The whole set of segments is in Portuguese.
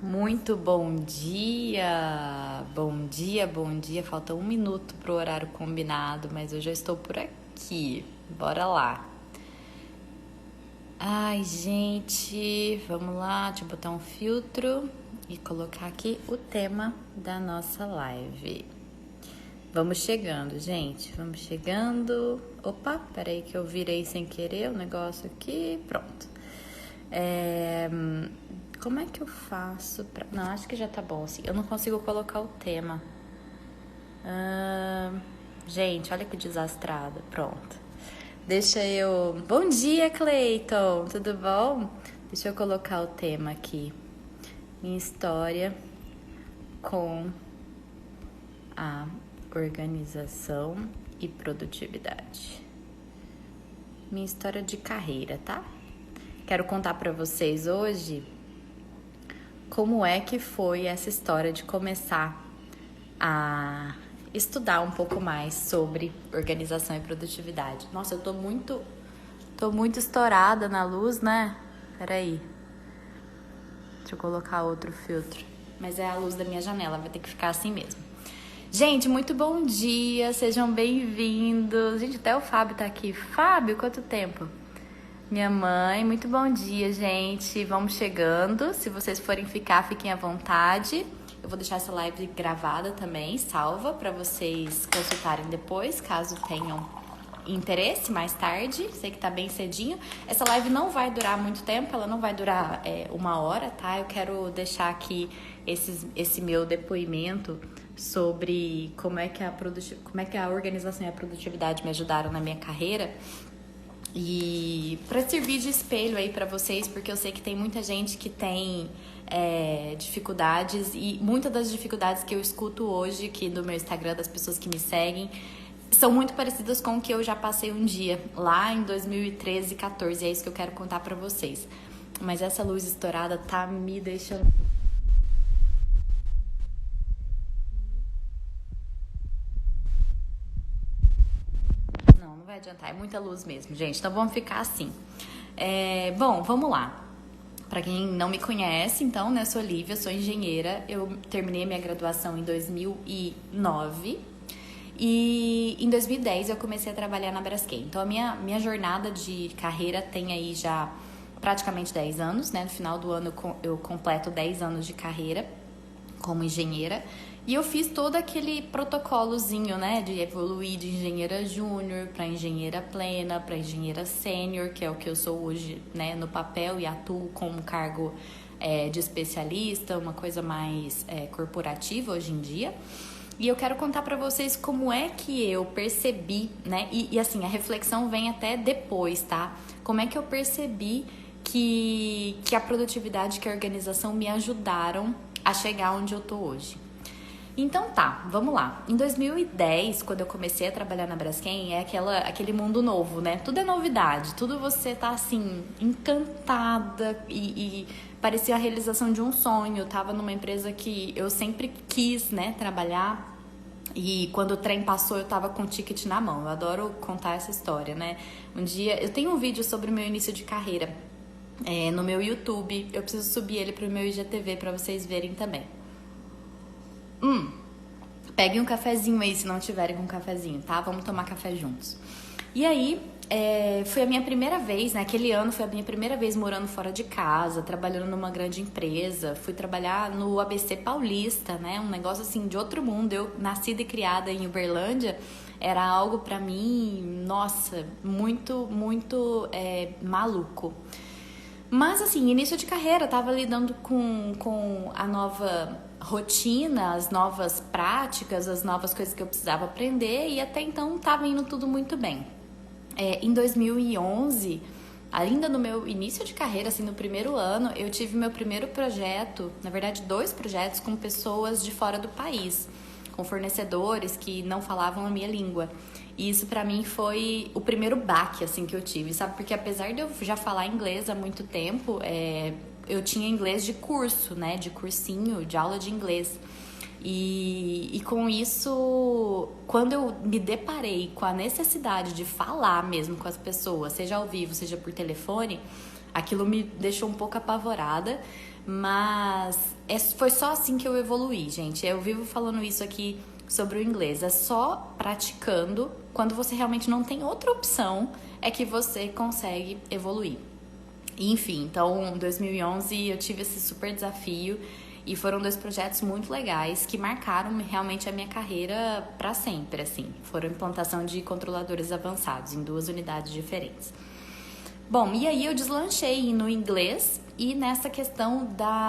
Muito bom dia! Bom dia, bom dia. Falta 1 minuto pro horário combinado, mas eu já estou por aqui. Bora lá. Ai, gente, vamos lá. Deixa eu botar um filtro e colocar aqui o tema da nossa live. Vamos chegando, gente. Vamos chegando. Opa, peraí que eu virei sem querer o negócio aqui. Pronto. Como é que eu faço pra... Não, acho que já tá bom assim. Eu não consigo colocar o tema. Gente, olha que desastrada. Pronto. Deixa eu... Bom dia, Cleiton. Tudo bom? Deixa eu colocar o tema aqui. Minha história com a organização e produtividade. Minha história de carreira, tá? Quero contar pra vocês hoje como é que foi essa história de começar a estudar um pouco mais sobre organização e produtividade. Nossa, eu tô muito estourada na luz, né? Peraí. Deixa eu colocar outro filtro. Mas é a luz da minha janela, vai ter que ficar assim mesmo. Gente, muito bom dia, sejam bem-vindos. Gente, até o Fábio tá aqui. Fábio, quanto tempo? Minha mãe, muito bom dia, gente. Vamos chegando. Se vocês forem ficar, fiquem à vontade. Eu vou deixar essa live gravada também, salva, para vocês consultarem depois, caso tenham interesse mais tarde. Sei que tá bem cedinho. Essa live não vai durar muito tempo, ela não vai durar 1 hora, tá? Eu quero deixar aqui esse meu depoimento sobre como é que a organização e a produtividade me ajudaram na minha carreira. E para servir de espelho aí para vocês, porque eu sei que tem muita gente que tem dificuldades, e muitas das dificuldades que eu escuto hoje aqui do meu Instagram, das pessoas que me seguem, são muito parecidas com o que eu já passei um dia lá em 2013 e 14, é isso que eu quero contar para vocês. Mas essa luz estourada tá me deixando... Não vai adiantar, é muita luz mesmo, gente. Então vamos ficar assim. Bom, vamos lá. Para quem não me conhece, então, né, eu sou Lívia, sou engenheira. Eu terminei minha graduação em 2009 e em 2010 eu comecei a trabalhar na Braskem. Então a minha jornada de carreira tem aí já praticamente 10 anos, né? No final do ano eu completo 10 anos de carreira como engenheira. E eu fiz todo aquele protocolozinho, né, de evoluir de engenheira júnior para engenheira plena, para engenheira sênior, que é o que eu sou hoje, né, no papel, e atuo como cargo de especialista, uma coisa mais corporativa hoje em dia. E eu quero contar para vocês como é que eu percebi, né, e assim, a reflexão vem até depois, tá? Como é que eu percebi que a produtividade, que a organização me ajudaram a chegar onde eu tô hoje. Então tá, vamos lá. Em 2010, quando eu comecei a trabalhar na Braskem, aquele mundo novo, né? Tudo é novidade, tudo você tá assim, encantada e parecia a realização de um sonho. Eu tava numa empresa que eu sempre quis, né, trabalhar. E quando o trem passou, eu tava com o ticket na mão. Eu adoro contar essa história, né? Um dia, eu tenho um vídeo sobre o meu início de carreira no meu YouTube. Eu preciso subir ele pro meu IGTV pra vocês verem também. Peguem um cafezinho aí, se não tiverem com um cafezinho, tá? Vamos tomar café juntos. E aí, foi a minha primeira vez, né? Aquele ano foi a minha primeira vez morando fora de casa, trabalhando numa grande empresa. Fui trabalhar no ABC Paulista, né? Um negócio assim de outro mundo. Eu, nascida e criada em Uberlândia, era algo pra mim, nossa, muito, muito maluco. Mas assim, início de carreira, tava lidando com a nova rotina, as novas práticas, as novas coisas que eu precisava aprender, e até então tava indo tudo muito bem. Em 2011, ainda no meu início de carreira, assim, no primeiro ano, eu tive meu primeiro projeto, na verdade 2 projetos com pessoas de fora do país, com fornecedores que não falavam a minha língua. E isso pra mim foi o primeiro baque, assim, que eu tive, sabe? Porque apesar de eu já falar inglês há muito tempo, eu tinha inglês de curso, né? De cursinho, de aula de inglês. E com isso, quando eu me deparei com a necessidade de falar mesmo com as pessoas, seja ao vivo, seja por telefone, Aquilo me deixou um pouco apavorada, mas foi só assim que eu evoluí, gente. Eu vivo falando isso aqui sobre o inglês. É só praticando, quando você realmente não tem outra opção, é que você consegue evoluir. Enfim, então em 2011 eu tive esse super desafio e foram 2 projetos muito legais que marcaram realmente a minha carreira para sempre, assim. Foram implantação de controladores avançados em 2 unidades diferentes. Bom, e aí eu deslanchei no inglês e nessa questão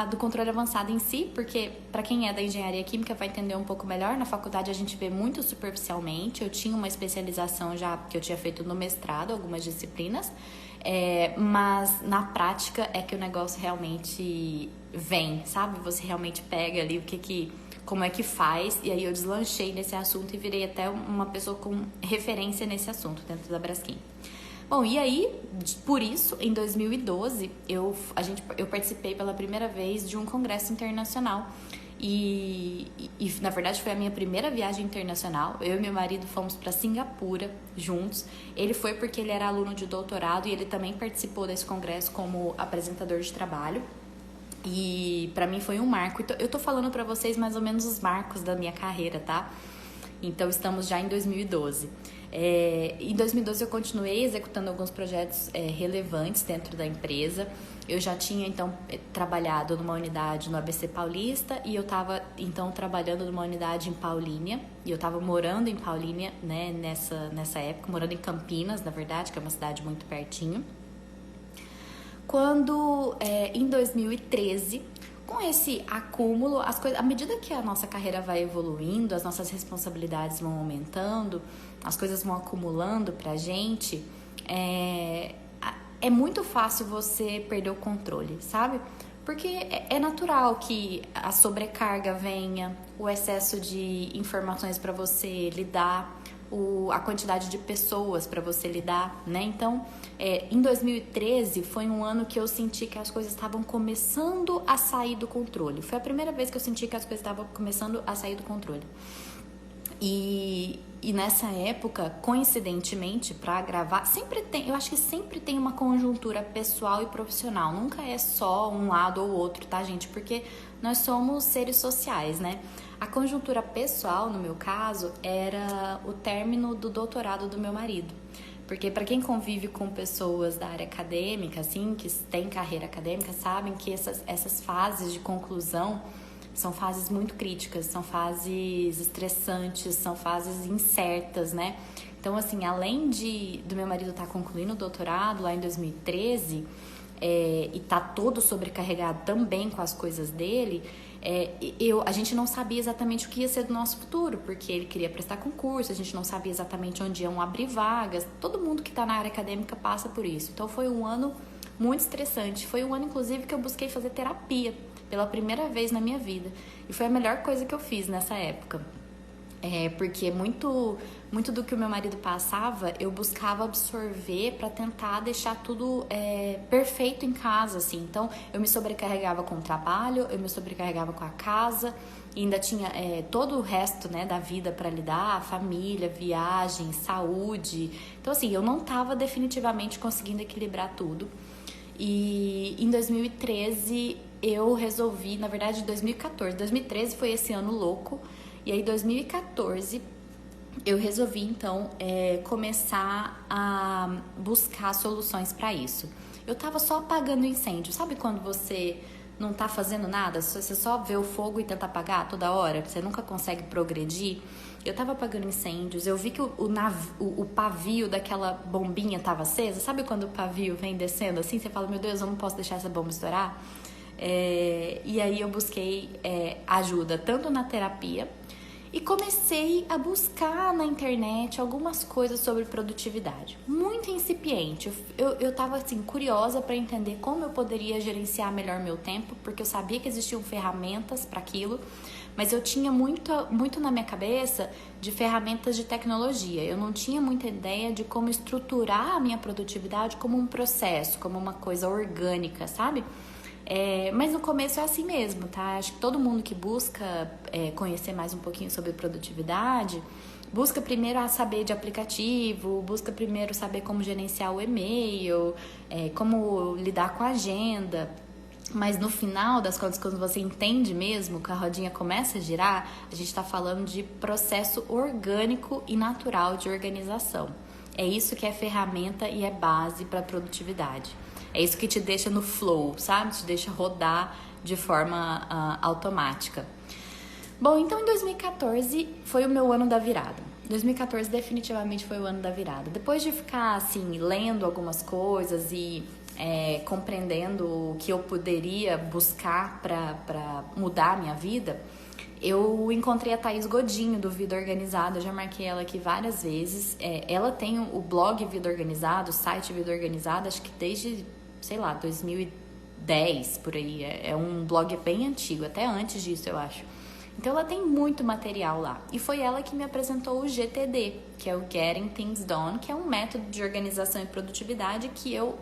do controle avançado em si, porque para quem é da engenharia química vai entender um pouco melhor, na faculdade a gente vê muito superficialmente. Eu tinha uma especialização já que eu tinha feito no mestrado, algumas disciplinas, mas na prática é que o negócio realmente vem, sabe? Você realmente pega ali como é que faz, e aí eu deslanchei nesse assunto e virei até uma pessoa com referência nesse assunto dentro da Braskem. Bom, e aí, por isso, em 2012, eu participei pela primeira vez de um congresso internacional. E, na verdade, foi a minha primeira viagem internacional. Eu e meu marido fomos para Singapura juntos. Ele foi porque ele era aluno de doutorado e ele também participou desse congresso como apresentador de trabalho. E para mim foi um marco. Então, eu tô falando para vocês mais ou menos os marcos da minha carreira, tá? Então, estamos já em 2012. Em 2012 eu continuei executando alguns projetos relevantes dentro da empresa. Eu já tinha então trabalhado numa unidade no ABC Paulista e eu estava então trabalhando numa unidade em Paulínia, e eu estava morando em Paulínia, né, nessa época, morando em Campinas, na verdade, que é uma cidade muito pertinho. Quando em 2013, com esse acúmulo, as coisas, à medida que a nossa carreira vai evoluindo, as nossas responsabilidades vão aumentando, as coisas vão acumulando pra gente, é muito fácil você perder o controle, sabe? Porque é natural que a sobrecarga venha, o excesso de informações para você lidar, a quantidade de pessoas para você lidar, né? Então, em 2013 foi um ano que eu senti que as coisas estavam começando a sair do controle. Foi a primeira vez que eu senti que as coisas estavam começando a sair do controle. E nessa época, coincidentemente, para gravar, eu acho que sempre tem uma conjuntura pessoal e profissional. Nunca é só um lado ou outro, tá, gente? Porque nós somos seres sociais, né? A conjuntura pessoal, no meu caso, era o término do doutorado do meu marido. Porque para quem convive com pessoas da área acadêmica, assim, que tem carreira acadêmica, sabem que essas fases de conclusão são fases muito críticas, são fases estressantes, são fases incertas, né? Então, assim, além do meu marido estar concluindo o doutorado lá em 2013, e tá todo sobrecarregado também com as coisas dele, a gente não sabia exatamente o que ia ser do nosso futuro, porque ele queria prestar concurso, a gente não sabia exatamente onde iam abrir vagas. Todo mundo que está na área acadêmica passa por isso. Então foi um ano muito estressante. Foi um ano, inclusive, que eu busquei fazer terapia pela primeira vez na minha vida. E foi a melhor coisa que eu fiz nessa época. Porque muito do que o meu marido passava, eu buscava absorver para tentar deixar tudo perfeito em casa, assim. Então, eu me sobrecarregava com o trabalho, eu me sobrecarregava com a casa, e ainda tinha todo o resto, né, da vida para lidar, família, viagem, saúde. Então, assim, eu não estava definitivamente conseguindo equilibrar tudo. E em 2013 eu resolvi, na verdade 2013 foi esse ano louco, e aí em 2014 eu resolvi então começar a buscar soluções para isso. Eu tava só apagando incêndio, sabe quando você não tá fazendo nada, você só vê o fogo e tenta apagar toda hora, você nunca consegue progredir? Eu tava apagando incêndios, eu vi que o pavio daquela bombinha tava acesa. Sabe quando o pavio vem descendo assim, você fala, meu Deus, eu não posso deixar essa bomba estourar? E aí eu busquei ajuda tanto na terapia e comecei a buscar na internet algumas coisas sobre produtividade. Muito incipiente. Eu tava assim, curiosa para entender como eu poderia gerenciar melhor meu tempo, porque eu sabia que existiam ferramentas para aquilo, mas eu tinha muito na minha cabeça de ferramentas de tecnologia. Eu não tinha muita ideia de como estruturar a minha produtividade como um processo, como uma coisa orgânica, sabe? Mas no começo é assim mesmo, tá? Acho que todo mundo que busca conhecer mais um pouquinho sobre produtividade busca primeiro a saber de aplicativo, busca primeiro saber como gerenciar o e-mail, como lidar com a agenda. Mas no final das contas, quando você entende mesmo que a rodinha começa a girar, a gente está falando de processo orgânico e natural de organização. É isso que é ferramenta e é base para a produtividade. É isso que te deixa no flow, sabe? Te deixa rodar de forma automática. Bom, então em 2014 foi o meu ano da virada. 2014 definitivamente foi o ano da virada. Depois de ficar assim, lendo algumas coisas e compreendendo o que eu poderia buscar para mudar a minha vida, eu encontrei a Thaís Godinho do Vida Organizada. Eu já marquei ela aqui várias vezes. Ela tem o blog Vida Organizada, o site Vida Organizada, acho que desde, sei lá, 2010 por aí. É um blog bem antigo, até antes disso eu acho. Então ela tem muito material lá. E foi ela que me apresentou o GTD, que é o Getting Things Done, que é um método de organização e produtividade que eu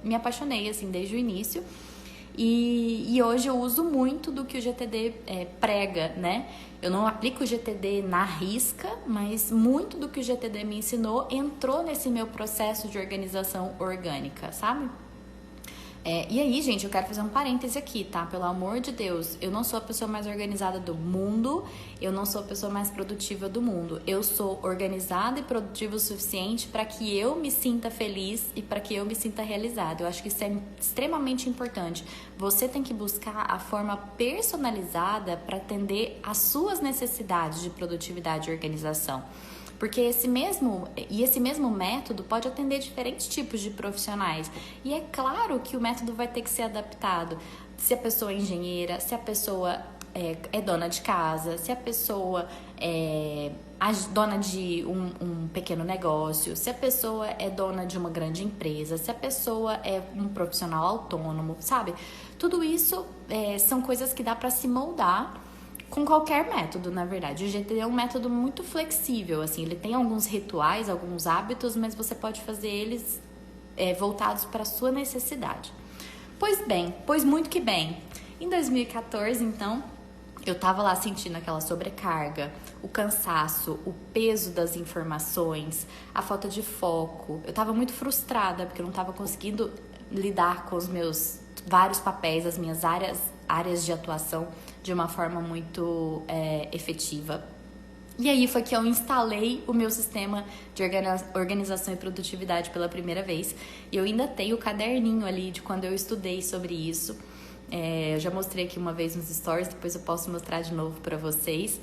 me apaixonei assim desde o início. E hoje eu uso muito do que o GTD prega, né? Eu não aplico o GTD na risca, mas muito do que o GTD me ensinou entrou nesse meu processo de organização orgânica, sabe? E aí, gente, eu quero fazer um parêntese aqui, tá? Pelo amor de Deus, eu não sou a pessoa mais organizada do mundo, eu não sou a pessoa mais produtiva do mundo. Eu sou organizada e produtiva o suficiente para que eu me sinta feliz e para que eu me sinta realizada. Eu acho que isso é extremamente importante. Você tem que buscar a forma personalizada para atender às suas necessidades de produtividade e organização. Porque esse mesmo método pode atender diferentes tipos de profissionais. E é claro que o método vai ter que ser adaptado. Se a pessoa é engenheira, se a pessoa é dona de casa, se a pessoa é dona de um pequeno negócio, se a pessoa é dona de uma grande empresa, se a pessoa é um profissional autônomo, sabe? Tudo isso são coisas que dá para se moldar com qualquer método, na verdade. O GTD é um método muito flexível, assim, ele tem alguns rituais, alguns hábitos, mas você pode fazer eles voltados para a sua necessidade. Pois muito que bem. Em 2014, então, eu tava lá sentindo aquela sobrecarga, o cansaço, o peso das informações, a falta de foco. Eu tava muito frustrada, porque eu não tava conseguindo lidar com os meus vários papéis, as minhas áreas de atuação de uma forma muito efetiva. E aí foi que eu instalei o meu sistema de organização e produtividade pela primeira vez. E eu ainda tenho o caderninho ali de quando eu estudei sobre isso. Eu já mostrei aqui uma vez nos stories, depois eu posso mostrar de novo para vocês.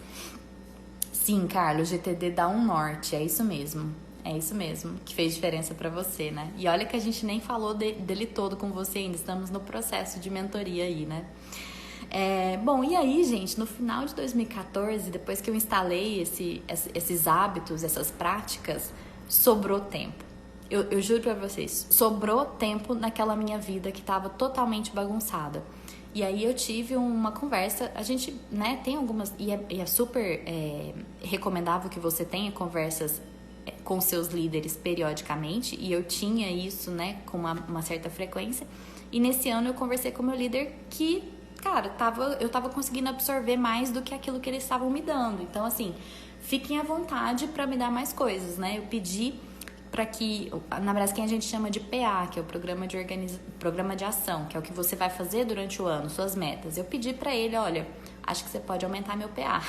Sim, Carlos, o GTD dá um norte, é isso mesmo. É isso mesmo, que fez diferença pra você, né? E olha que a gente nem falou dele todo com você ainda, estamos no processo de mentoria aí, né? Bom, e aí, gente, no final de 2014, depois que eu instalei esses hábitos, essas práticas, sobrou tempo. Eu juro pra vocês, sobrou tempo naquela minha vida que tava totalmente bagunçada. E aí eu tive uma conversa, a gente, né, tem algumas, e é super recomendável que você tenha conversas com seus líderes periodicamente, e eu tinha isso, né, com uma certa frequência. E nesse ano eu conversei com o meu líder que, cara, eu tava conseguindo absorver mais do que aquilo que eles estavam me dando. Então, assim, fiquem à vontade para me dar mais coisas, né? Eu pedi para que, na Braskem a gente chama de PA, que é o programa de ação, que é o que você vai fazer durante o ano, suas metas. Eu pedi para ele, olha, acho que você pode aumentar meu PA.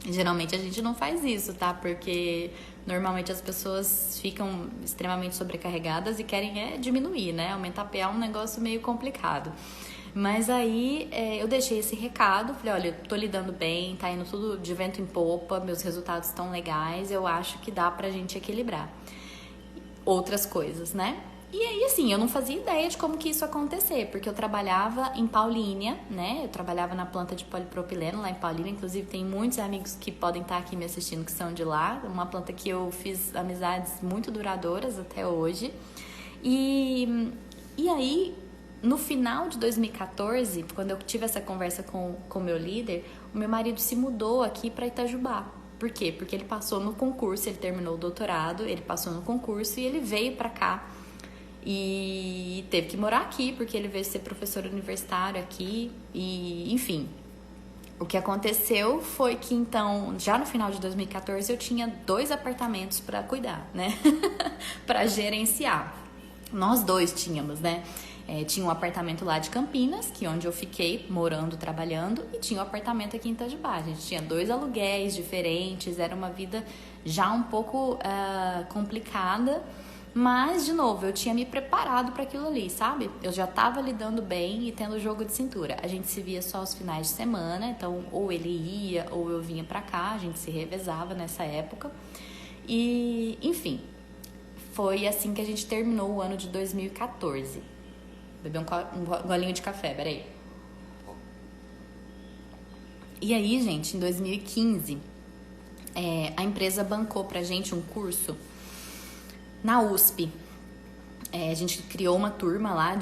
Geralmente a gente não faz isso, tá? Porque normalmente as pessoas ficam extremamente sobrecarregadas e querem diminuir, né? Aumentar PA é um negócio meio complicado. Mas aí eu deixei esse recado, falei, olha, eu tô lidando bem, tá indo tudo de vento em popa, meus resultados estão legais, eu acho que dá pra gente equilibrar outras coisas, né? E aí, assim, eu não fazia ideia de como que isso ia acontecer, porque eu trabalhava em Paulínia, né? Eu trabalhava na planta de polipropileno lá em Paulínia, inclusive tem muitos amigos que podem estar aqui me assistindo que são de lá, uma planta que eu fiz amizades muito duradouras até hoje. E aí, no final de 2014, quando eu tive essa conversa com o meu líder, o meu marido se mudou aqui para Itajubá. Por quê? Porque ele passou no concurso, ele terminou o doutorado, ele passou no concurso e ele veio para cá. E teve que morar aqui, porque ele veio ser professor universitário aqui. E, enfim, O que aconteceu foi que, então, já no final de 2014, eu tinha 2 apartamentos para cuidar, né? Para gerenciar. Nós 2 tínhamos, né? Tinha um apartamento lá de Campinas, que é onde eu fiquei morando, trabalhando, e tinha um apartamento aqui em Itajubá. A gente tinha 2 aluguéis diferentes, era uma vida já um pouco complicada. Mas, de novo, eu tinha me preparado para aquilo ali, sabe? Eu já tava lidando bem e tendo jogo de cintura. A gente se via só os finais de semana, então ou ele ia ou eu vinha pra cá, a gente se revezava nessa época. E, enfim, foi assim que a gente terminou o ano de 2014. Beber um golinho de café, peraí. E aí, gente, em 2015, a empresa bancou pra gente um curso na USP. A gente criou uma turma lá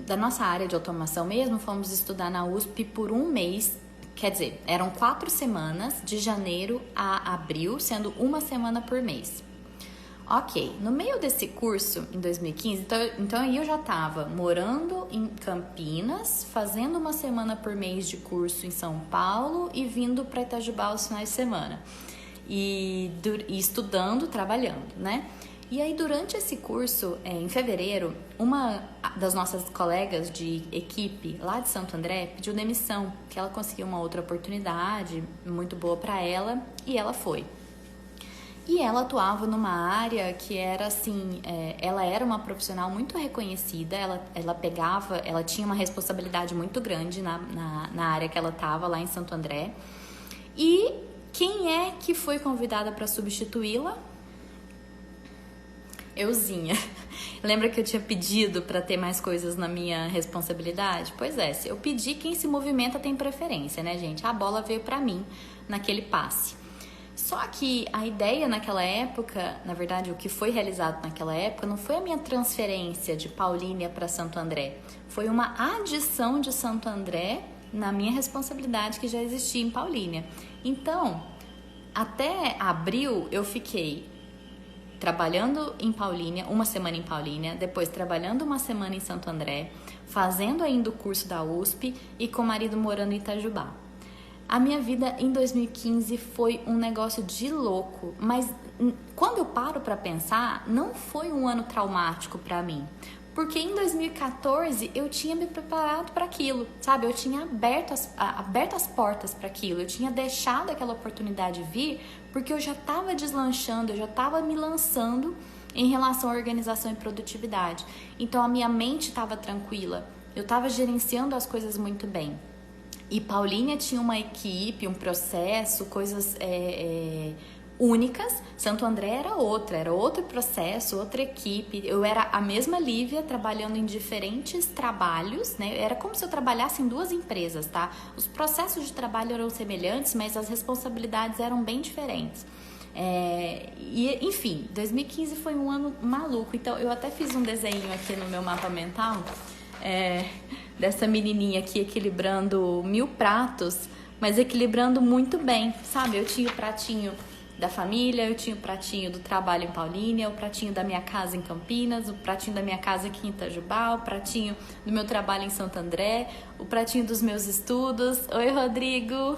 da nossa área de automação mesmo, fomos estudar na USP por um mês, quer dizer, eram 4 semanas, de janeiro a abril, sendo uma semana por mês. Ok, no meio desse curso, em 2015, então aí eu já estava morando em Campinas, fazendo uma semana por mês de curso em São Paulo e vindo para Itajubá os finais de semana. E estudando, trabalhando, né? E aí, durante esse curso, em fevereiro, uma das nossas colegas de equipe lá de Santo André pediu demissão, que ela conseguiu uma outra oportunidade muito boa para ela, e ela foi. E ela atuava numa área que era assim, ela era uma profissional muito reconhecida, ela tinha uma responsabilidade muito grande na área que ela estava lá em Santo André. E quem é que foi convidada para substituí-la? Euzinha. Lembra que eu tinha pedido para ter mais coisas na minha responsabilidade? Pois é, se eu pedi, quem se movimenta tem preferência, né, gente? A bola veio para mim naquele passe. Só que a ideia naquela época, na verdade, o que foi realizado naquela época não foi a minha transferência de Paulínia para Santo André. Foi uma adição de Santo André na minha responsabilidade que já existia em Paulínia. Então, até abril eu fiquei trabalhando em Paulínia, uma semana em Paulínia, depois trabalhando uma semana em Santo André, fazendo ainda o curso da USP e com o marido morando em Itajubá. A minha vida em 2015 foi um negócio de louco, mas quando eu paro para pensar, não foi um ano traumático para mim. Porque em 2014 eu tinha me preparado para aquilo, sabe? Eu tinha aberto as portas para aquilo, eu tinha deixado aquela oportunidade vir, porque eu já estava deslanchando, eu já estava me lançando em relação à organização e produtividade. Então a minha mente estava tranquila, eu estava gerenciando as coisas muito bem. E Paulínia tinha uma equipe, um processo, coisas únicas. Santo André era outro processo, outra equipe. Eu era a mesma Lívia trabalhando em diferentes trabalhos, né? Era como se eu trabalhasse em 2 empresas, tá? Os processos de trabalho eram semelhantes, mas as responsabilidades eram bem diferentes. E enfim, 2015 foi um ano maluco. Então eu até fiz um desenho aqui no meu mapa mental dessa menininha aqui equilibrando 1000 pratos, mas equilibrando muito bem, sabe? Eu tinha o pratinho da família, eu tinha o pratinho do trabalho em Paulínia, o pratinho da minha casa em Campinas, o pratinho da minha casa aqui em Itajubá, o pratinho do meu trabalho em Santo André, o pratinho dos meus estudos. Oi, Rodrigo!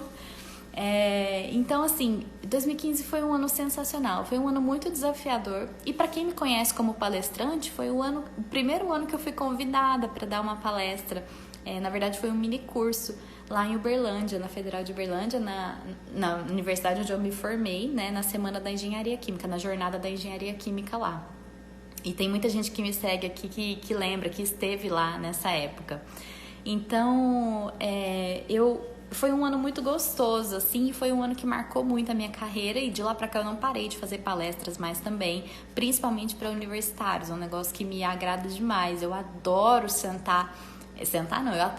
Então, assim, 2015 foi um ano sensacional, foi um ano muito desafiador. E para quem me conhece como palestrante, foi o primeiro ano que eu fui convidada para dar uma palestra. Na verdade, foi um mini curso lá em Uberlândia, na Federal de Uberlândia, na universidade onde eu me formei, né, na Semana da Engenharia Química, na Jornada da Engenharia Química lá. E tem muita gente que me segue aqui que lembra, que esteve lá nessa época. Então, foi um ano muito gostoso, assim, foi um ano que marcou muito a minã carreira, e de lá pra cá eu não parei de fazer palestras mais também, principalmente para universitários, é um negócio que me agrada demais. Eu adoro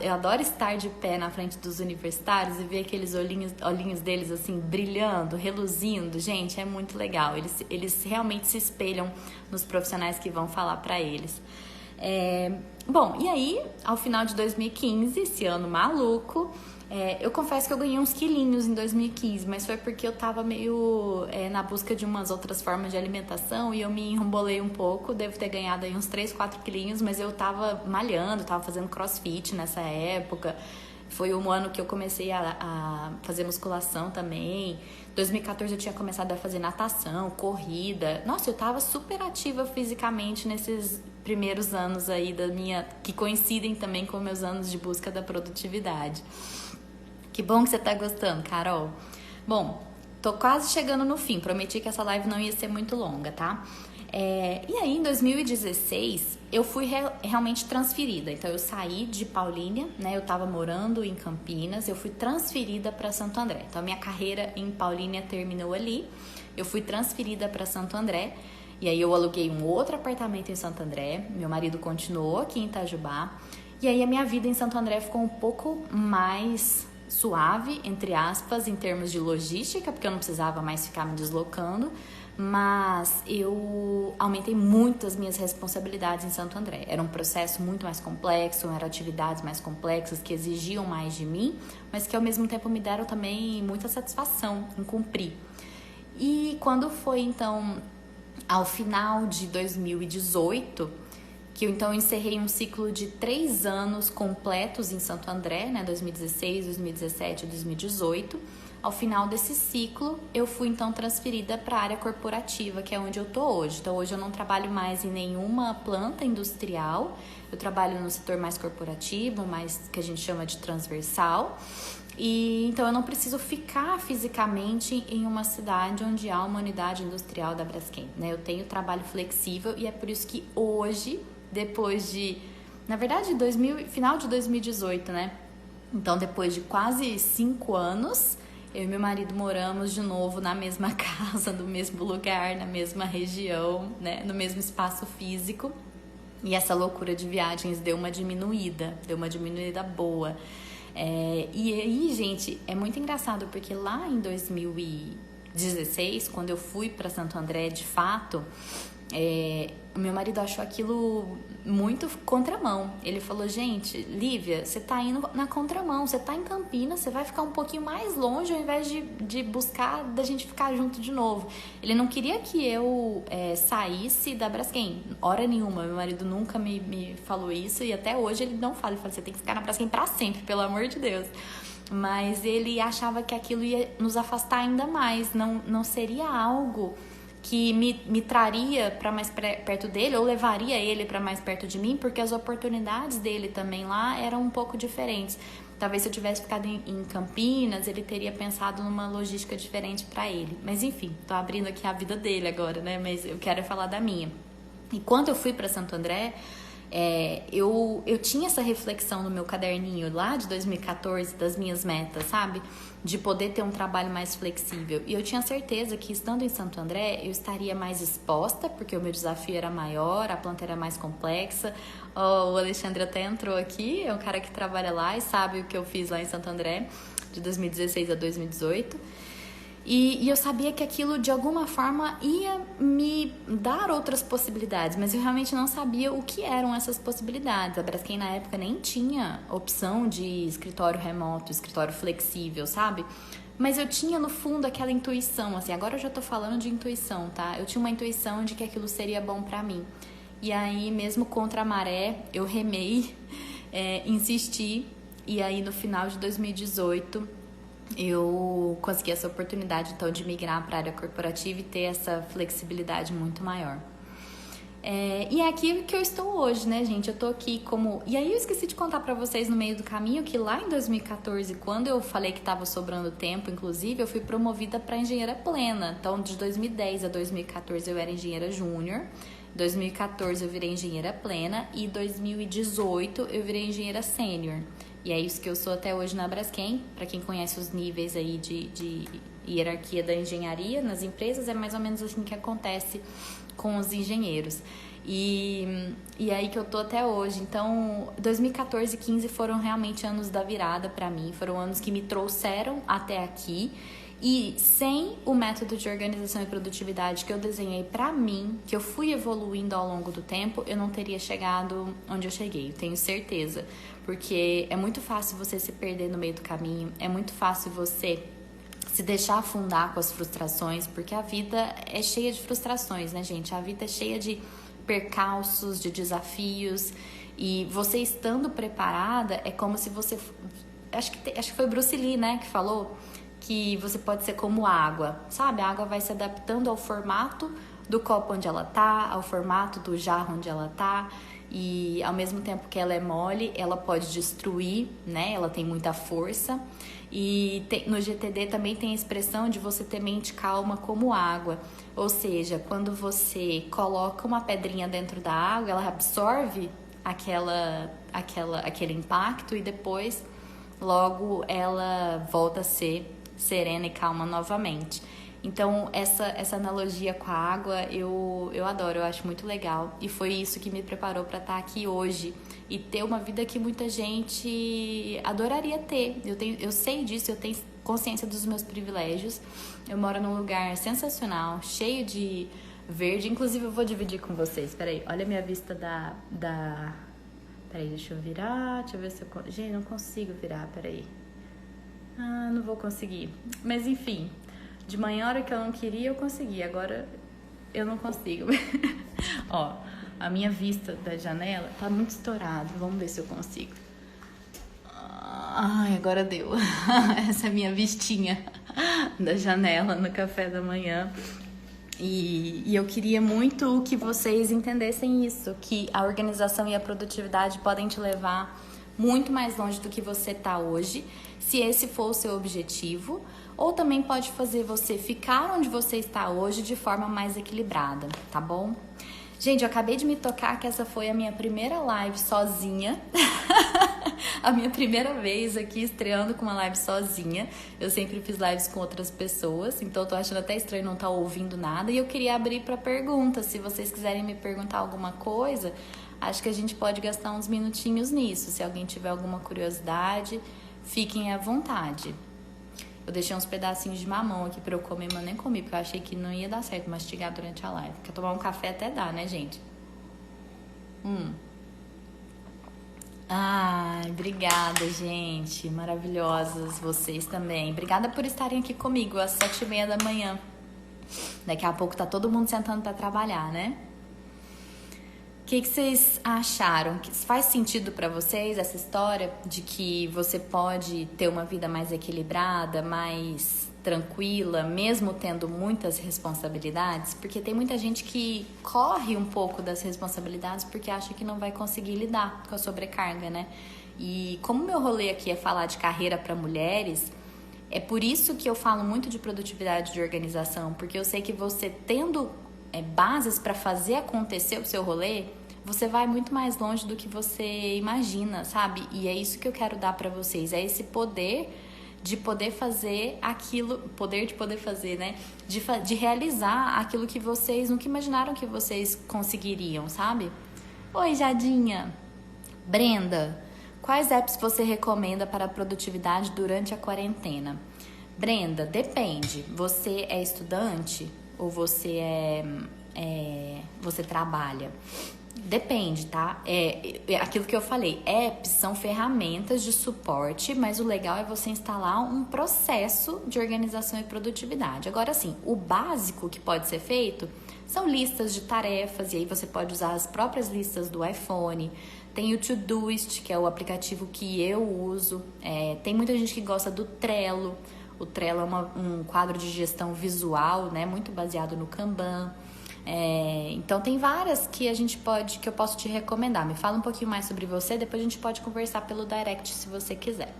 eu adoro estar de pé na frente dos universitários e ver aqueles olhinhos deles assim brilhando, reluzindo. Gente, é muito legal, eles realmente se espelham nos profissionais que vão falar para eles. Bom, e aí, ao final de 2015, esse ano maluco, eu confesso que eu ganhei uns quilinhos em 2015, mas foi porque eu tava meio na busca de umas outras formas de alimentação e eu me enrombolei um pouco. Devo ter ganhado aí uns 3, 4 quilinhos, mas eu tava malhando, tava fazendo crossfit nessa época, Foi um ano que eu comecei a fazer musculação também. 2014 eu tinha começado a fazer natação, corrida. Nossa, eu tava super ativa fisicamente nesses primeiros anos aí da minha... que coincidem também com meus anos de busca da produtividade. Que bom que você tá gostando, Carol. Bom, tô quase chegando no fim. Prometi que essa live não ia ser muito longa, tá? E aí, em 2016, eu fui realmente transferida. Então, eu saí de Paulínia, né? Eu tava morando em Campinas, eu fui transferida para Santo André. Então, a minha carreira em Paulínia terminou ali. Eu fui transferida para Santo André. E aí, eu aluguei um outro apartamento em Santo André. Meu marido continuou aqui em Itajubá. E aí, a minha vida em Santo André ficou um pouco mais suave, entre aspas, em termos de logística, porque eu não precisava mais ficar me deslocando. Mas eu aumentei muito as minhas responsabilidades em Santo André. Era um processo muito mais complexo, eram atividades mais complexas que exigiam mais de mim, mas que ao mesmo tempo me deram também muita satisfação em cumprir. E quando foi então ao final de 2018, que eu então encerrei um ciclo de 3 anos completos em Santo André, né, 2016, 2017 e 2018, ao final desse ciclo, eu fui então transferida para a área corporativa, que é onde eu tô hoje. Então, hoje eu não trabalho mais em nenhuma planta industrial, eu trabalho no setor mais corporativo, mais que a gente chama de transversal. E então eu não preciso ficar fisicamente em uma cidade onde há uma unidade industrial da Braskem, né? Eu tenho trabalho flexível e é por isso que hoje, depois de, na verdade, final de 2018, né? Então, depois de quase 5 anos, eu e meu marido moramos de novo na mesma casa, no mesmo lugar, na mesma região, né? No mesmo espaço físico. E essa loucura de viagens deu uma diminuída boa. E aí, gente, é muito engraçado, porque lá em 2016, quando eu fui para Santo André, de fato, o meu marido achou aquilo muito contramão. Ele falou: gente, Lívia, você tá indo na contramão, você tá em Campinas, você vai ficar um pouquinho mais longe ao invés de buscar da gente ficar junto de novo. Ele não queria que eu saísse da Braskem, hora nenhuma. Meu marido nunca me falou isso, e até hoje ele não fala. Ele fala: você tem que ficar na Braskem pra sempre, pelo amor de Deus. Mas ele achava que aquilo ia nos afastar ainda mais, não seria algo que me traria para mais perto dele, ou levaria ele para mais perto de mim, porque as oportunidades dele também lá eram um pouco diferentes. Talvez se eu tivesse ficado em Campinas, ele teria pensado numa logística diferente para ele. Mas enfim, tô abrindo aqui a vida dele agora, né? Mas eu quero falar da minha. E quando eu fui para Santo André, eu tinha essa reflexão no meu caderninho lá de 2014 das minhas metas, sabe? De poder ter um trabalho mais flexível. E eu tinha certeza que, estando em Santo André, eu estaria mais exposta, porque o meu desafio era maior, a planta era mais complexa. O Alexandre até entrou aqui, é um cara que trabalha lá e sabe o que eu fiz lá em Santo André, de 2016 a 2018. E eu sabia que aquilo, de alguma forma, ia me dar outras possibilidades, mas eu realmente não sabia o que eram essas possibilidades. A Braskem, na época, nem tinha opção de escritório remoto, escritório flexível, sabe? Mas eu tinha, no fundo, aquela intuição, assim, agora eu já tô falando de intuição, tá? Eu tinha uma intuição de que aquilo seria bom pra mim. E aí, mesmo contra a maré, eu remei, insisti, e aí, no final de 2018... eu consegui essa oportunidade, então, de migrar para a área corporativa e ter essa flexibilidade muito maior. E é aqui que eu estou hoje, né, gente? Eu tô aqui como... E aí eu esqueci de contar para vocês no meio do caminho que lá em 2014, quando eu falei que estava sobrando tempo, inclusive, eu fui promovida para engenheira plena. Então, de 2010 a 2014 eu era engenheira júnior, 2014 eu virei engenheira plena e 2018 eu virei engenheira sênior. E é isso que eu sou até hoje na Braskem. Para quem conhece os níveis aí de hierarquia da engenharia nas empresas, é mais ou menos assim que acontece com os engenheiros. E aí que eu tô até hoje. Então, 2014 e 2015 foram realmente anos da virada para mim. Foram anos que me trouxeram até aqui. E sem o método de organização e produtividade que eu desenhei para mim, que eu fui evoluindo ao longo do tempo, eu não teria chegado onde eu cheguei, eu tenho certeza. Porque é muito fácil você se perder no meio do caminho, é muito fácil você se deixar afundar com as frustrações, porque a vida é cheia de frustrações, né, gente? A vida é cheia de percalços, de desafios, e você estando preparada é como se você acho que foi Bruce Lee, né, que falou que você pode ser como água, sabe? A água vai se adaptando ao formato do copo onde ela tá, ao formato do jarro onde ela tá. E ao mesmo tempo que ela é mole, ela pode destruir, né? Ela tem muita força. E no GTD também tem a expressão de você ter mente calma como água. Ou seja, quando você coloca uma pedrinha dentro da água, ela absorve aquele impacto e depois logo ela volta a ser serena e calma novamente. Então essa analogia com a água eu adoro, eu acho muito legal. E foi isso que me preparou para estar aqui hoje e ter uma vida que muita gente adoraria ter. Eu sei disso, eu tenho consciência dos meus privilégios. Eu moro num lugar sensacional, cheio de verde. Inclusive eu vou dividir com vocês. Peraí, olha a minha vista da... Peraí, deixa eu virar, deixa eu ver se eu... Gente, não consigo virar, peraí. Ah, não vou conseguir. Mas enfim, de manhã, a hora que eu não queria, eu consegui. Agora eu não consigo. Ó, a minha vista da janela tá muito estourada. Vamos ver se eu consigo. Ai, agora deu. Essa é a minha vistinha da janela no café da manhã. E eu queria muito que vocês entendessem isso, que a organização e a produtividade podem te levar muito mais longe do que você tá hoje, se esse for o seu objetivo, ou também pode fazer você ficar onde você está hoje de forma mais equilibrada, tá bom? Gente, eu acabei de me tocar que essa foi a minha primeira live sozinha. A minha primeira vez aqui estreando com uma live sozinha. Eu sempre fiz lives com outras pessoas, então eu tô achando até estranho não estar ouvindo nada. E eu queria abrir para perguntas. Se vocês quiserem me perguntar alguma coisa, acho que a gente pode gastar uns minutinhos nisso. Se alguém tiver alguma curiosidade, fiquem à vontade. Eu deixei uns pedacinhos de mamão aqui pra eu comer, mas nem comi, porque eu achei que não ia dar certo mastigar durante a live. Porque tomar um café até dá, né, gente? Ai, obrigada, gente. Maravilhosas vocês também. Obrigada por estarem aqui comigo às 7h30 da manhã. Daqui a pouco tá todo mundo sentando pra trabalhar, né? O que vocês acharam? Faz sentido pra vocês essa história de que você pode ter uma vida mais equilibrada, mais tranquila, mesmo tendo muitas responsabilidades? Porque tem muita gente que corre um pouco das responsabilidades porque acha que não vai conseguir lidar com a sobrecarga, né? E como meu rolê aqui é falar de carreira para mulheres, é por isso que eu falo muito de produtividade de organização, porque eu sei que você tendo bases para fazer acontecer o seu rolê, você vai muito mais longe do que você imagina, sabe? E é isso que eu quero dar para vocês, é esse poder de poder fazer aquilo, poder de poder fazer, né? De realizar aquilo que vocês nunca imaginaram que vocês conseguiriam, sabe? Oi, Jadinha. Brenda, quais apps você recomenda para a produtividade durante a quarentena? Brenda, depende. Você é estudante ou você você trabalha? Depende, tá? É aquilo que eu falei, apps são ferramentas de suporte, mas o legal é você instalar um processo de organização e produtividade. Agora sim, o básico que pode ser feito são listas de tarefas, e aí você pode usar as próprias listas do iPhone. Tem o Todoist, que é o aplicativo que eu uso. Tem muita gente que gosta do Trello. O Trello é um quadro de gestão visual, né? Muito baseado no Kanban. Então tem várias que eu posso te recomendar. Me fala um pouquinho mais sobre você, depois a gente pode conversar pelo direct se você quiser.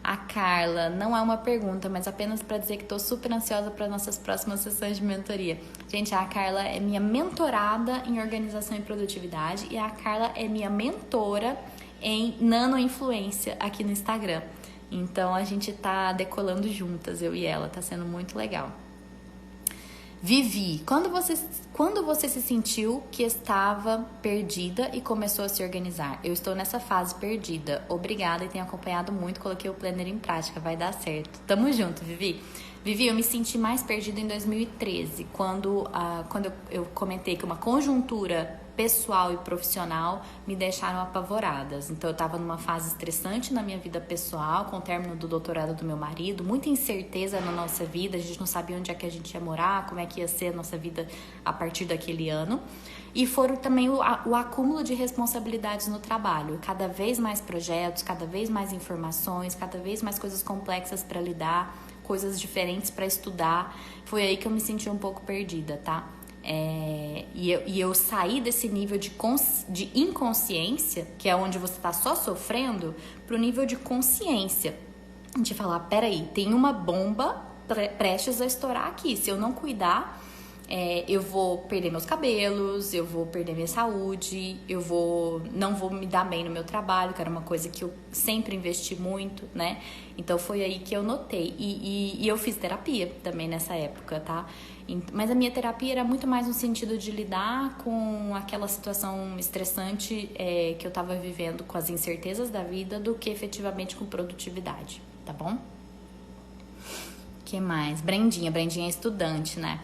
A Carla, não é uma pergunta, mas apenas para dizer que estou super ansiosa para nossas próximas sessões de mentoria. Gente, a Carla é minha mentorada em organização e produtividade e a Carla é minha mentora em nanoinfluência aqui no Instagram. Então a gente tá decolando juntas, eu e ela, tá sendo muito legal. Vivi, quando você se sentiu que estava perdida e começou a se organizar? Eu estou nessa fase perdida. Obrigada e tenho acompanhado muito, coloquei o planner em prática, vai dar certo. Tamo junto, Vivi. Vivi, eu me senti mais perdida em 2013, quando eu comentei que uma conjuntura pessoal e profissional me deixaram apavoradas. Então eu estava numa fase estressante na minha vida pessoal, com o término do doutorado do meu marido, muita incerteza na nossa vida, a gente não sabia onde é que a gente ia morar, como é que ia ser a nossa vida a partir daquele ano. E foram também o acúmulo de responsabilidades no trabalho, cada vez mais projetos, cada vez mais informações, cada vez mais coisas complexas para lidar, coisas diferentes para estudar. Foi aí que eu me senti um pouco perdida, tá? E eu saí desse nível de inconsciência, que é onde você tá só sofrendo, pro nível de consciência, de falar, peraí, tem uma bomba prestes a estourar aqui, se eu não cuidar, eu vou perder meus cabelos, eu vou perder minha saúde, não vou me dar bem no meu trabalho, que era uma coisa que eu sempre investi muito, né? Então foi aí que eu notei. E eu fiz terapia também nessa época, tá? Mas a minha terapia era muito mais no sentido de lidar com aquela situação estressante que eu tava vivendo, com as incertezas da vida, do que efetivamente com produtividade, tá bom? Que mais? Brendinha é estudante, né?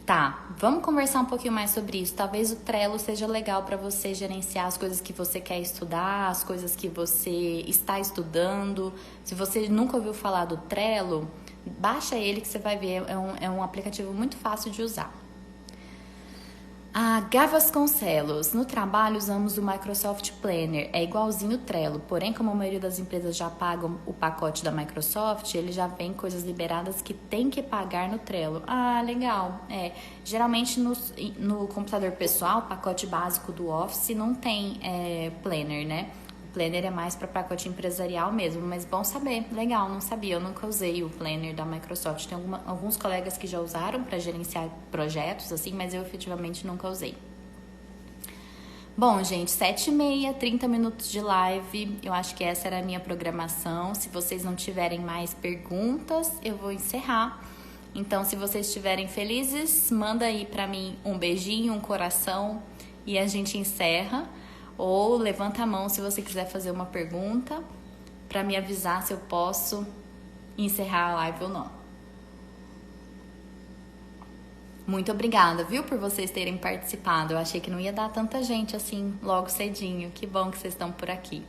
Tá, vamos conversar um pouquinho mais sobre isso. Talvez o Trello seja legal para você gerenciar as coisas que você quer estudar, as coisas que você está estudando. Se você nunca ouviu falar do Trello, baixa ele que você vai ver, é um aplicativo muito fácil de usar. A Vasconcelos, no trabalho usamos o Microsoft Planner, é igualzinho o Trello, porém como a maioria das empresas já pagam o pacote da Microsoft, ele já vem coisas liberadas que tem que pagar no Trello. Ah, legal. Geralmente no computador pessoal, o pacote básico do Office não tem Planner, né? Planner é mais para pacote empresarial mesmo, mas bom saber, legal, não sabia, eu nunca usei o Planner da Microsoft. Tem alguns colegas que já usaram para gerenciar projetos, assim, mas eu efetivamente nunca usei. Bom, gente, 7h30, 30 minutos de live, eu acho que essa era a minha programação. Se vocês não tiverem mais perguntas, eu vou encerrar. Então, se vocês estiverem felizes, manda aí para mim um beijinho, um coração e a gente encerra. Ou levanta a mão se você quiser fazer uma pergunta para me avisar se eu posso encerrar a live ou não. Muito obrigada, viu, por vocês terem participado. Eu achei que não ia dar tanta gente assim logo cedinho. Que bom que vocês estão por aqui.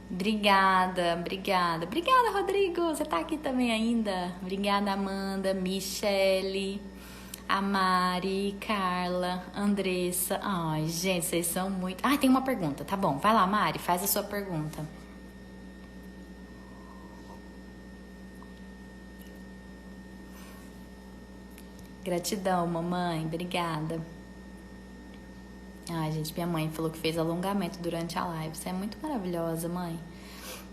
Obrigada. Obrigada, Rodrigo. Você tá aqui também ainda? Obrigada, Amanda, Michele, a Mari, Carla, Andressa. Ai, gente, vocês são muito... Ah, tem uma pergunta, tá bom. Vai lá, Mari, faz a sua pergunta. Gratidão, mamãe. Obrigada. Ai, gente, minha mãe falou que fez alongamento durante a live. Você é muito maravilhosa, mãe.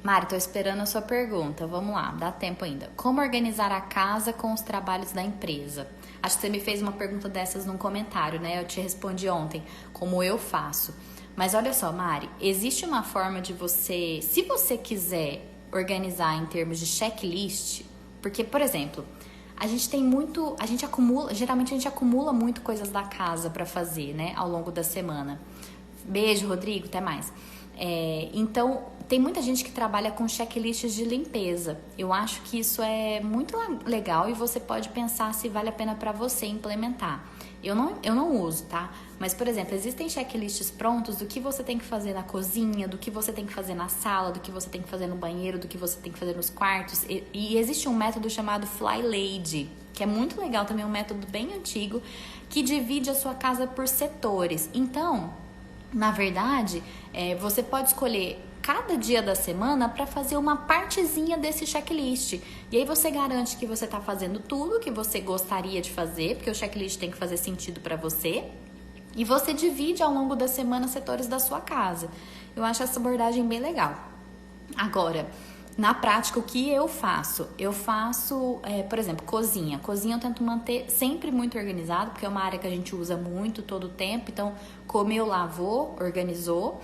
Mari, tô esperando a sua pergunta. Vamos lá, dá tempo ainda. Como organizar a casa com os trabalhos da empresa? Acho que você me fez uma pergunta dessas num comentário, né? Eu te respondi ontem, como eu faço. Mas olha só, Mari, existe uma forma de você, se você quiser organizar em termos de checklist, porque, por exemplo, geralmente a gente acumula muito coisas da casa para fazer, né, ao longo da semana. Beijo, Rodrigo, até mais. Então, tem muita gente que trabalha com checklists de limpeza. Eu acho que isso é muito legal e você pode pensar se vale a pena para você implementar. Eu não uso, tá? Mas, por exemplo, existem checklists prontos do que você tem que fazer na cozinha, do que você tem que fazer na sala, do que você tem que fazer no banheiro, do que você tem que fazer nos quartos. E existe um método chamado Fly Lady, que é muito legal também, um método bem antigo, que divide a sua casa por setores. Então, na verdade, você pode escolher cada dia da semana para fazer uma partezinha desse checklist. E aí você garante que você está fazendo tudo que você gostaria de fazer, porque o checklist tem que fazer sentido para você. E você divide ao longo da semana setores da sua casa. Eu acho essa abordagem bem legal. Agora, na prática, o que eu faço? Eu faço, por exemplo, cozinha. Cozinha eu tento manter sempre muito organizado, porque é uma área que a gente usa muito todo o tempo. Então, comeu, lavou, organizou.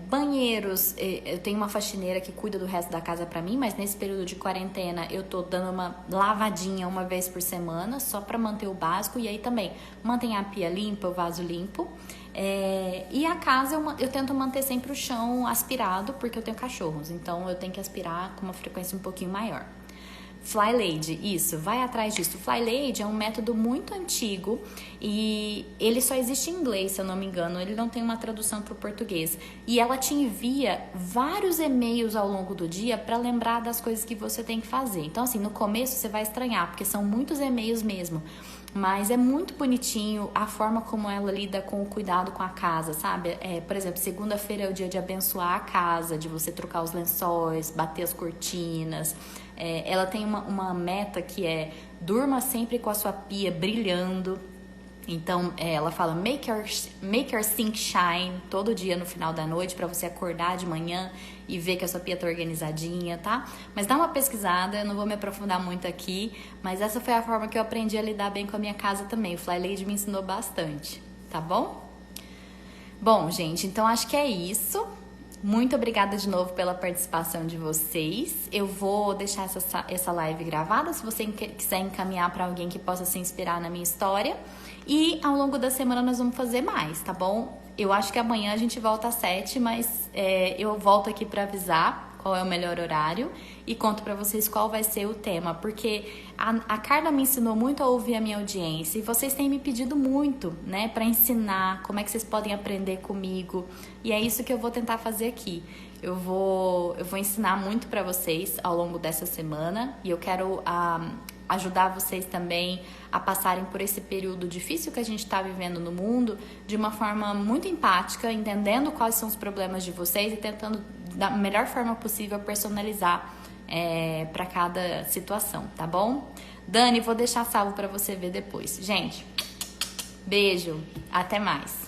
Banheiros, eu tenho uma faxineira que cuida do resto da casa pra mim, mas nesse período de quarentena eu tô dando uma lavadinha uma vez por semana, só pra manter o básico. E aí também, mantém a pia limpa, o vaso limpo. E a casa eu tento manter sempre o chão aspirado, porque eu tenho cachorros, então eu tenho que aspirar com uma frequência um pouquinho maior. Fly Lady, isso, vai atrás disso. Fly Lady é um método muito antigo e ele só existe em inglês, se eu não me engano, ele não tem uma tradução para o português. E ela te envia vários e-mails ao longo do dia para lembrar das coisas que você tem que fazer. Então, assim, no começo você vai estranhar, porque são muitos e-mails mesmo. Mas é muito bonitinho a forma como ela lida com o cuidado com a casa, sabe? Por exemplo, segunda-feira é o dia de abençoar a casa, de você trocar os lençóis, bater as cortinas. Ela tem uma meta que é durma sempre com a sua pia brilhando. Então, ela fala make your sink shine todo dia no final da noite para você acordar de manhã e ver que a sua pia tá organizadinha, tá? Mas dá uma pesquisada, eu não vou me aprofundar muito aqui, mas essa foi a forma que eu aprendi a lidar bem com a minha casa também. O Fly Lady me ensinou bastante, tá bom? Bom, gente, então acho que é isso. Muito obrigada de novo pela participação de vocês. Eu vou deixar essa live gravada, se você quiser encaminhar para alguém que possa se inspirar na minha história. E ao longo da semana nós vamos fazer mais, tá bom? Eu acho que amanhã a gente volta às 7, mas eu volto aqui para avisar qual é o melhor horário e conto para vocês qual vai ser o tema, porque a Carla me ensinou muito a ouvir a minha audiência e vocês têm me pedido muito, né, para ensinar como é que vocês podem aprender comigo, e é isso que eu vou tentar fazer aqui. Eu vou ensinar muito para vocês ao longo dessa semana e eu quero ajudar vocês também a passarem por esse período difícil que a gente está vivendo no mundo de uma forma muito empática, entendendo quais são os problemas de vocês e tentando da melhor forma possível personalizar para cada situação, tá bom? Dani, vou deixar salvo para você ver depois. Gente, beijo, até mais.